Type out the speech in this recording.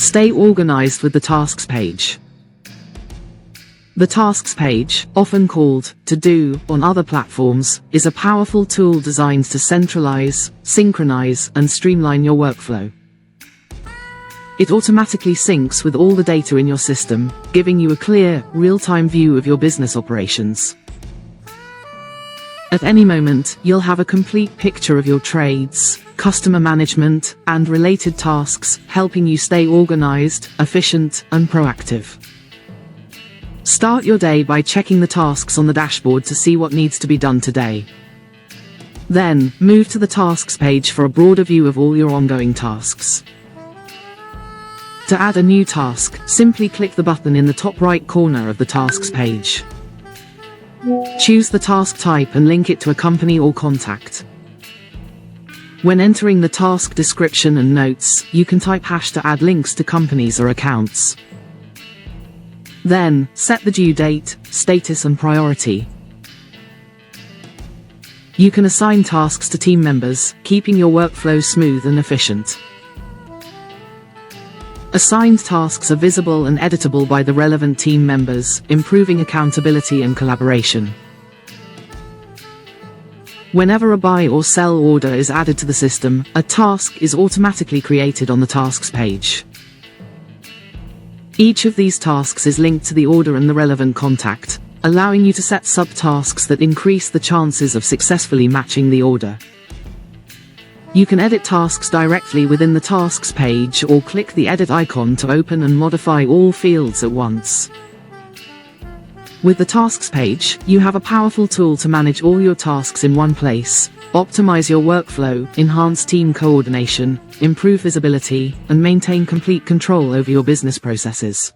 Stay organized with the Tasks page. The Tasks page, often called To Do on other platforms, is a powerful tool designed to centralize, synchronize, and streamline your workflow. It automatically syncs with all the data in your system, giving you a clear, real-time view of your business operations. At any moment, you'll have a complete picture of your trades, customer management, and related tasks, helping you stay organized, efficient, and proactive. Start your day by checking the tasks on the dashboard to see what needs to be done today. Then, move to the Tasks page for a broader view of all your ongoing tasks. To add a new task, simply click the button in the top right corner of the Tasks page. Choose the task type and link it to a company or contact. When entering the task description and notes, you can type hash to add links to companies or accounts. Then, set the due date, status and priority. You can assign tasks to team members, keeping your workflow smooth and efficient. Assigned tasks are visible and editable by the relevant team members, improving accountability and collaboration. Whenever a buy or sell order is added to the system, a task is automatically created on the Tasks page. Each of these tasks is linked to the order and the relevant contact, allowing you to set subtasks that increase the chances of successfully matching the order. You can edit tasks directly within the Tasks page or click the edit icon to open and modify all fields at once. With the Tasks page, you have a powerful tool to manage all your tasks in one place, optimize your workflow, enhance team coordination, improve visibility, and maintain complete control over your business processes.